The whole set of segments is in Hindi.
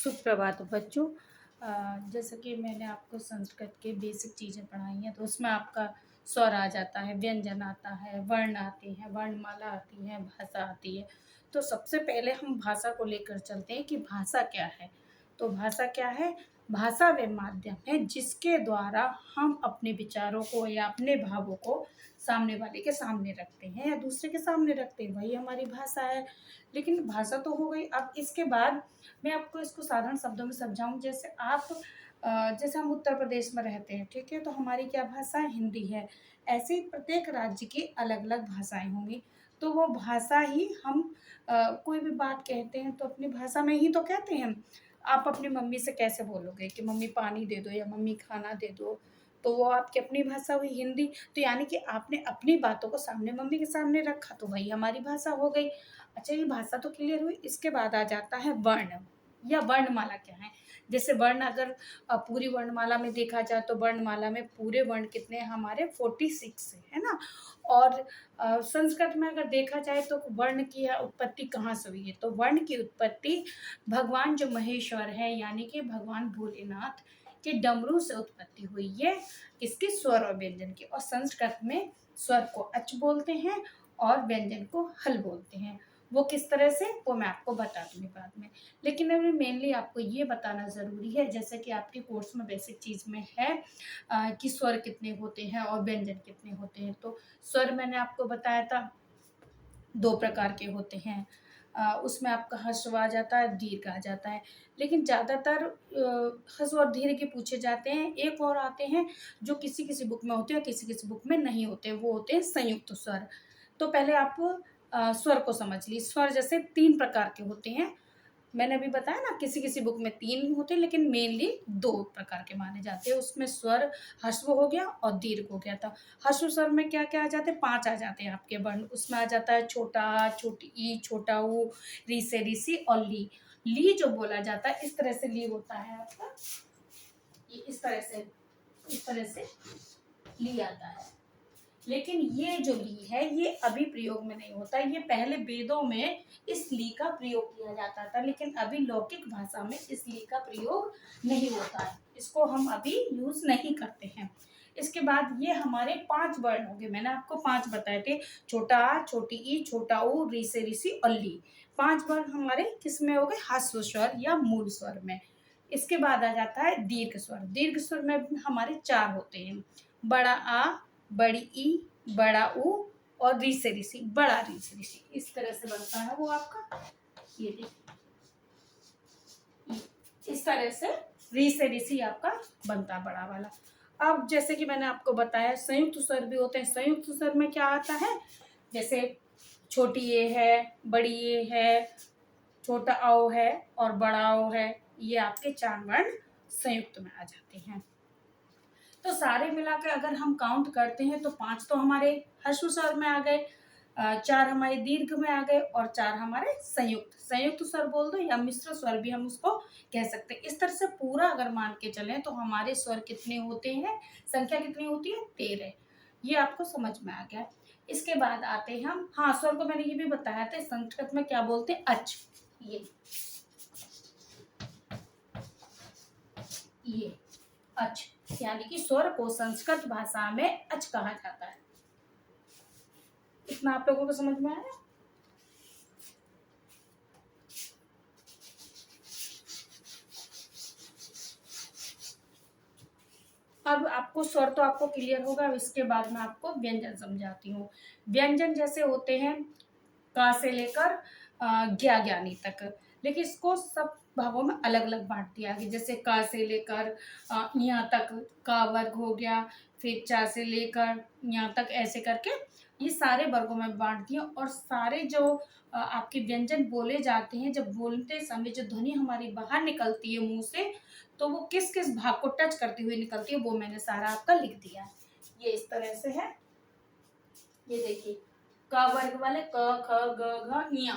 सुप्रभात बच्चों। जैसा कि मैंने आपको संस्कृत के बेसिक चीज़ें पढ़ाई हैं, तो उसमें आपका स्वर आ जाता है, व्यंजन आता है, वर्ण आते हैं, वर्णमाला आती है, भाषा आती है। तो सबसे पहले हम भाषा को लेकर चलते हैं कि भाषा क्या है। तो भाषा क्या है? भाषा वह माध्यम है जिसके द्वारा हम अपने विचारों को या अपने भावों को सामने वाले के सामने रखते हैं या दूसरे के सामने रखते हैं, वही हमारी भाषा है। लेकिन भाषा तो हो गई, अब इसके बाद मैं आपको इसको साधारण शब्दों में समझाऊँ। जैसे आप जैसे हम उत्तर प्रदेश में रहते हैं, ठीक है? तो हमारी क्या भाषा है? हिंदी है। ऐसे ही प्रत्येक राज्य की अलग-अलग भाषाएँ होंगी। तो वो भाषा ही हम कोई भी बात कहते हैं तो अपनी भाषा में ही तो कहते हैं। आप अपनी मम्मी से कैसे बोलोगे कि मम्मी पानी दे दो या मम्मी खाना दे दो? तो वो आपकी अपनी भाषा हुई हिंदी। तो यानी कि आपने अपनी बातों को सामने मम्मी के सामने रखा, तो वही हमारी भाषा हो गई। अच्छा, ये भाषा तो क्लियर हुई। इसके बाद आ जाता है वर्ण या वर्णमाला क्या है। जैसे वर्ण अगर पूरी वर्णमाला में देखा जाए तो वर्णमाला में पूरे वर्ण कितने हैं हमारे? 46 है ना। और संस्कृत में अगर देखा जाए तो वर्ण की उत्पत्ति कहाँ से हुई है? तो वर्ण की उत्पत्ति भगवान जो महेश्वर है यानी कि भगवान भोलेनाथ के डमरू से उत्पत्ति हुई है। किसकी? स्वर और व्यंजन की। और संस्कृत में स्वर को अच बोलते हैं और व्यंजन को हल बोलते हैं। वो किस तरह से, वो मैं आपको बता दूँगी बाद में। लेकिन अभी मेनली आपको ये बताना ज़रूरी है, जैसे कि आपके कोर्स में बेसिक चीज़ में है कि स्वर कितने होते हैं और व्यंजन कितने होते हैं। तो स्वर मैंने आपको बताया था 2 प्रकार के होते हैं। उसमें आपका ह्रस्व आ जाता है, दीर्घ आ जाता है। लेकिन ज़्यादातर ह्रस्व और दीर्घ के पूछे जाते हैं। एक और आते हैं जो किसी-किसी बुक में होते हैं और किसी-किसी बुक में नहीं होते, वो होते हैं संयुक्त स्वर। तो पहले आप स्वर को समझ लीजिए। स्वर जैसे 3 प्रकार के होते हैं। मैंने अभी बताया ना, किसी-किसी बुक में 3 होते हैं लेकिन मेनली 2 प्रकार के माने जाते हैं। उसमें स्वर ह्रस्व हो गया और दीर्घ हो गया था। ह्रस्व स्वर में क्या-क्या आ जाते हैं? 5 आ जाते हैं आपके वर्ण। उसमें आ जाता है छोटा आ, छोटी ई, छोटा ऊ, री से ऋषि और ली। ली जो बोला जाता है, इस तरह से ली होता है आपका। ये इस तरह से ली आता है। लेकिन ये जो ली है ये अभी प्रयोग में नहीं होता है। ये पहले वेदों में इस ली का प्रयोग किया जाता था, लेकिन अभी लौकिक भाषा में इस ली का प्रयोग नहीं होता है। इसको हम अभी यूज नहीं करते हैं। इसके बाद ये हमारे 5 वर्ण हो गए। मैंने आपको 5 बताए थे। छोटा आ, छोटी ई, छोटा ऊ, री से ऋषि और ली। 5 वर्ण हमारे किस में हो गए? ह्रस्व स्वर या मूल स्वर में। इसके बाद आ जाता है दीर्घ स्वर। दीर्घ स्वर में हमारे 4 होते हैं। बड़ा आ, बड़ी ई, बड़ा ऊ और री से ऋषि, बड़ा री से ऋषि। इस तरह से बनता है वो आपका। ये देखिए, इस तरह से री से ऋषि आपका बनता बड़ा वाला। अब जैसे कि मैंने आपको बताया संयुक्त स्वर भी होते हैं। संयुक्त स्वर में क्या आता है? जैसे छोटी ए है, बड़ी ए है, छोटा औ है और बड़ा ओ है। ये आपके 4 वर्ण संयुक्त में आ जाते हैं। तो सारे मिलाकर अगर हम काउंट करते हैं तो 5 तो हमारे ह्रस्व स्वर में आ गए, 4 हमारे दीर्घ में आ गए और 4 हमारे संयुक्त स्वर बोल दो या मिश्र स्वर भी हम उसको कह सकते हैं। इस तरह से पूरा अगर मान के चलें तो हमारे स्वर कितने होते हैं? संख्या कितनी होती है? 13। ये आपको समझ में आ गया। इसके बाद आते हैं हम, हाँ, स्वर को मैंने ये भी बताया था संस्कृत में क्या बोलते हैं? अच। ये अच यानी कि स्वर को संस्कृत भाषा में अच कहा जाता है। इतना आप लोगों को समझ में आया? अब आपको स्वर तो आपको क्लियर होगा। इसके बाद मैं आपको व्यंजन समझाती हूँ। व्यंजन जैसे होते हैं का से लेकर ज्ञा ज्ञानी तक, लेकिन इसको सब भागों में अलग अलग बांट दिया गया। जैसे का से लेकर यहाँ तक का वर्ग हो गया, फिर चा से लेकर यहाँ तक, ऐसे करके ये सारे वर्गों में बांट दिया। और सारे जो आपके व्यंजन बोले जाते हैं, जब बोलते समय जो ध्वनि हमारी बाहर निकलती है मुंह से, तो वो किस किस भाग को टच करती हुई निकलती है, वो मैंने सारा आपका लिख दिया है। ये इस तरह से है। ये देखिए, क वर्ग वाले क ख ग घ ञ,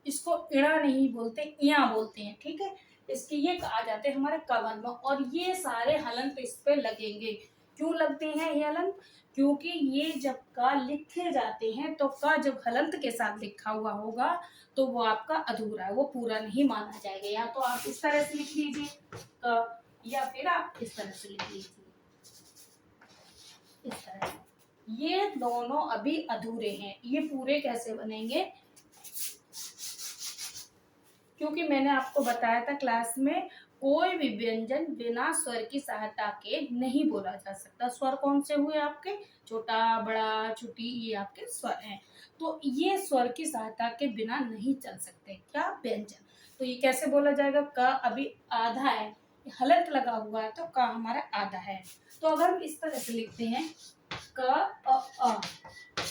इसको इड़ा नहीं बोलते, इया बोलते हैं, ठीक है। इसके ये आ जाते हैं हमारे क वर्ग में। और ये सारे हलंत इस पे लगेंगे। क्यों लगते हैं ये हलंत? क्योंकि ये जब का लिखे जाते हैं तो का जब हलंत के साथ लिखा हुआ होगा तो वो आपका अधूरा है, वो पूरा नहीं माना जाएगा। या तो आप इस तरह से लिख लीजिए क, या फिर आप इस तरह से लिख लीजिए, इस तरह से। ये दोनों अभी अधूरे हैं, ये पूरे कैसे बनेंगे? क्योंकि मैंने आपको बताया था क्लास में, कोई भी व्यंजन बिना स्वर की सहायता के नहीं बोला जा सकता। स्वर कौन से हुए आपके? छोटा, बड़ा, छोटी, ये आपके स्वर हैं। तो ये स्वर की सहायता के बिना नहीं चल सकते। क्या? व्यंजन। तो ये कैसे बोला जाएगा? क अभी आधा है, हलंत लगा हुआ है, तो क हमारा आधा है। तो अगर हम इस तरह से लिखते हैं क अ,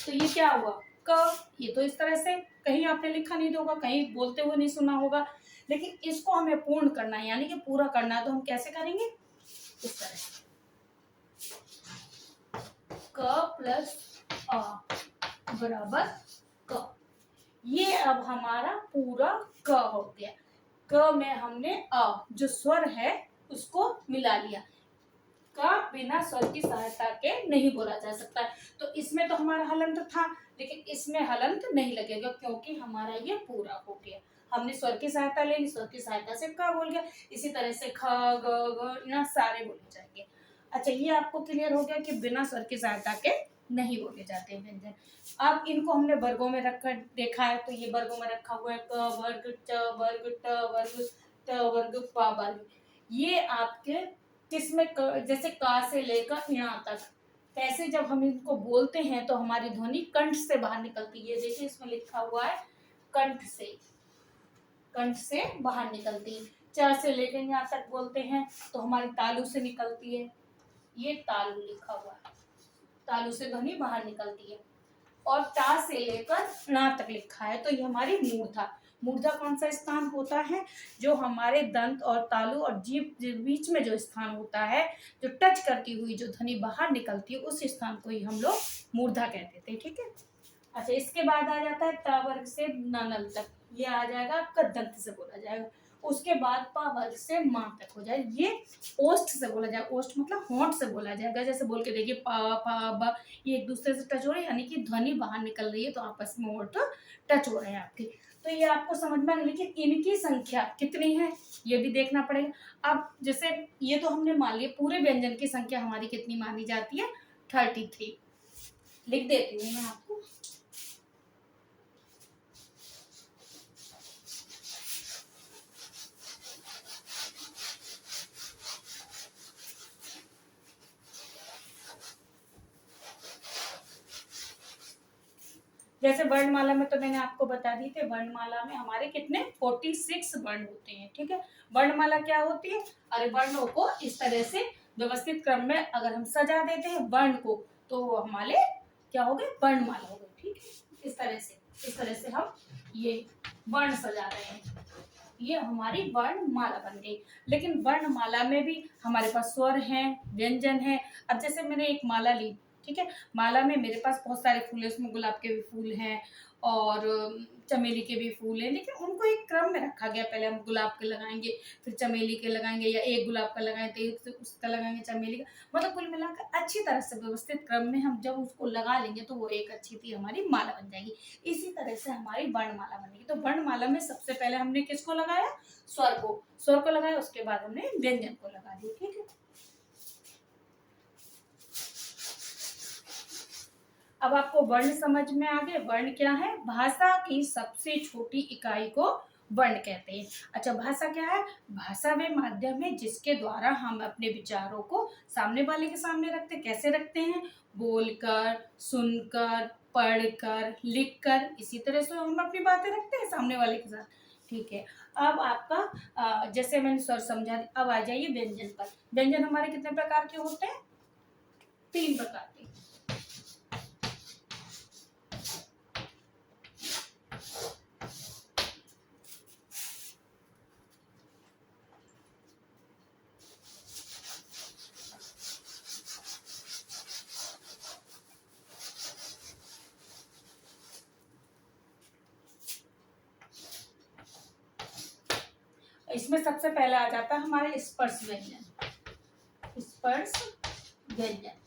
तो ये क्या हुआ? क। ये तो इस तरह से कहीं आपने लिखा नहीं होगा, कहीं बोलते हुए नहीं सुना होगा, लेकिन इसको हमें पूर्ण करना है, यानी कि पूरा करना है। तो हम कैसे करेंगे? इस तरह से क प्लस अ बराबर क। ये अब हमारा पूरा क हो गया। क में हमने अ जो स्वर है उसको मिला लिया। का बिना स्वर की सहायता के नहीं बोला जा सकता है। तो इसमें तो हमारा हलंत था, लेकिन इसमें हलंत नहीं लगेगा क्योंकि हमारा ये पूरा हो गया। हमने स्वर की सहायता ले ली, स्वर की सहायता से का बोल गया। इसी तरह से ख, ग, घ, ङ सारे बोले जाएंगे। अच्छा, ये आपको क्लियर हो गया कि बिना स्वर की सहायता के नहीं बोले जाते व्यंजन। अब इनको हमने वर्गों में रख कर देखा है, तो ये वर्गों में रखा हुआ है क वर्ग, च वर्ग, ट वर्ग, त वर्ग, प वर्ग। ये आपके किसमें जैसे का से लेकर ञ तक, ऐसे जब हम इनको बोलते हैं तो हमारी ध्वनि कंठ से बाहर निकलती है। देखिए इसमें लिखा हुआ है कंठ से बाहर निकलती है। च से लेकर ञ तक बोलते हैं तो हमारी तालू से निकलती है, ये तालू लिखा हुआ है, तालू से ध्वनि बाहर निकलती है। और टा से लेकर ण तक लिखा है तो ये हमारी मूर्धा। मूर्धा कौन सा स्थान होता है? जो हमारे दंत और तालू और जीभ के बीच में जो स्थान होता है, जो टच करती हुई जो ध्वनि बाहर निकलती है, उस स्थान को ही हम लोग मूर्धा कहते थे। ठीक है। अच्छा, इसके बाद आ जाता है त वर्ग से न तक, ये आ जाएगा आपका दंत से बोला जाएगा। उसके बाद प वर्ग से मा तक हो जाए, ये ओष्ठ से बोला जाए। ओष्ठ मतलब होंठ से बोला जाएगा। जैसे बोल के देखिए प फ ब, ये एक दूसरे से टच हो रहे हैं, यानी कि ध्वनि बाहर निकल रही है, तो आपस में होंठ टच हो रहे हैं आपके। तो ये आपको समझ में आ गया, लेकिन इनकी संख्या कितनी है ये भी देखना पड़ेगा। अब जैसे ये तो हमने मान लिया, पूरे व्यंजन की संख्या हमारी कितनी मानी जाती है? 33। लिख देती हूँ मैं आपको। जैसे वर्णमाला में तो मैंने आपको बता दी थी, वर्णमाला में हमारे कितने 46 वर्ण होते हैं। ठीक है। वर्णमाला क्या होती है? अरे वर्णों को इस तरह से व्यवस्थित क्रम में अगर हम सजा देते हैं वर्ण को, तो वो हमारे क्या हो गए? वर्णमाला हो गई। ठीक है। इस तरह से हम ये वर्ण सजा रहे हैं, ये हमारी वर्णमाला बन गई। लेकिन वर्णमाला में भी हमारे पास स्वर हैं, व्यंजन है। अब जैसे मैंने एक माला ली, ठीक है, माला में मेरे पास बहुत सारे फूल है, उसमें गुलाब के भी फूल हैं और चमेली के भी फूल हैं, लेकिन उनको एक क्रम में रखा गया। पहले हम गुलाब के लगाएंगे, फिर चमेली के लगाएंगे, या एक गुलाब का लगाएं तो एक उसका लगाएंगे चमेली का। मतलब कुल मिलाकर अच्छी तरह से व्यवस्थित क्रम में हम जब उसको लगा लेंगे तो वो एक अच्छी सी हमारी माला बन जाएगी। इसी तरह से हमारी वर्णमाला बनेगी। तो वर्णमाला में सबसे पहले हमने किसको लगाया? स्वर को लगाया, उसके बाद हमने व्यंजन को लगा दिया। ठीक है। अब आपको वर्ण समझ में आ गए। वर्ण क्या है? भाषा की सबसे छोटी इकाई को वर्ण कहते हैं। अच्छा, भाषा क्या है? भाषा वे माध्यम है जिसके द्वारा हम अपने विचारों को सामने वाले के सामने रखते हैं। कैसे रखते हैं? बोलकर, सुनकर, पढ़कर, लिखकर, इसी तरह से हम अपनी बातें रखते हैं सामने वाले के साथ। ठीक है। अब आपका जैसे मैंने स्वर समझा, अब आ जाइए व्यंजन पर। व्यंजन हमारे कितने प्रकार के होते हैं? 3 प्रकार के। इसमें सबसे पहले आ जाता है हमारे स्पर्श व्यंजन। स्पर्श व्यंजन।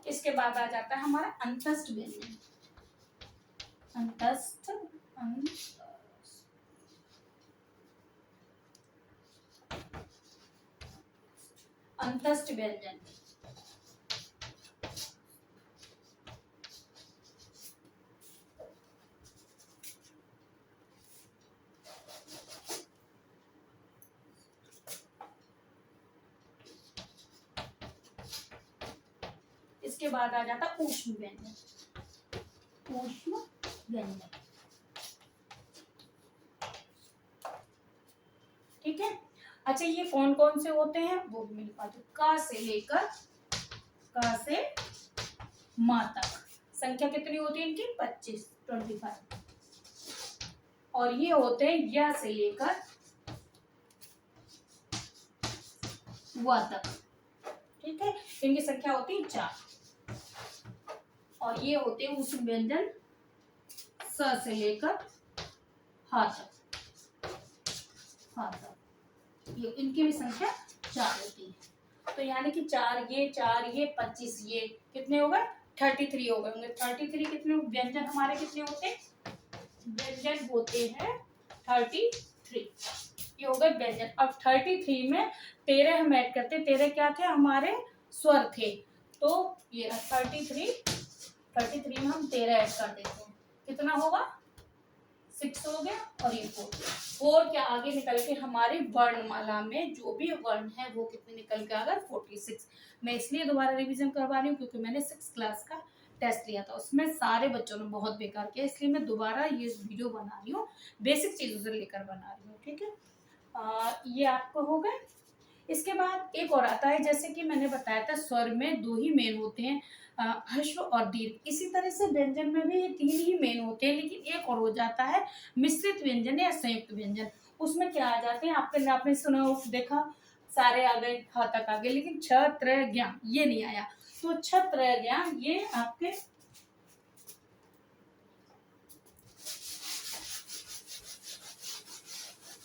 इसके बाद आ जाता है हमारा अंतस्थ व्यंजन। अंतस्थ अंतस्थ व्यंजन। इसके बाद आ जाता है ऊष्म व्यंजन। ऊष्म व्यंजन, ठीक है। अच्छा, ये कौन कौन से होते हैं वो भी मेरे पास, का से लेकर का से मा तक संख्या कितनी होती है इनकी 25। और ये होते हैं या से लेकर व तक, ठीक है। इनकी संख्या होती है 4। और ये होते हैं उस व्यंजन स से लेकर हा तक, हा तक, ये इनकी भी संख्या 4 होती है। तो यानी कि 4 ये 25 ये कितने हो गए 33 हो गए होंगे। 33 कितने व्यंजन हमारे कितने होते हैं, व्यंजन होते हैं 33। ये हो गए व्यंजन। अब 33 में 13 हम ऐड करते, 13 क्या थे हमारे स्वर थे, तो ये 33 में हम 13 ऐड कर देते हैं, कितना होगा 6 हो गया। और ये 4 के आगे निकल के हमारी वर्णमाला में जो भी वर्ण है वो कितने निकल के आ गए 46। मैं इसलिए दोबारा रिवीजन करवा रही हूँ क्योंकि मैंने 6 क्लास का टेस्ट लिया था, उसमें सारे बच्चों ने बहुत बेकार किया, इसलिए मैं दोबारा ये वीडियो बना रही हूँ, बेसिक चीजों से लेकर बना रही हूँ, ठीक है। ये आपको हो गए। इसके बाद एक और आता है, जैसे कि मैंने बताया था स्वर में 2 ही मेन होते हैं, ह्रस्व और दीर्घ। इसी तरह से व्यंजन में भी 3 ही मेन होते हैं, लेकिन एक और हो जाता है मिश्रित व्यंजन या संयुक्त व्यंजन। उसमें क्या आ जाते हैं, आपने सुना देखा सारे आ गए, हा तक आ गए, लेकिन छ त्र ज्ञ ये नहीं आया। तो छ त्र ज्ञ ये आपके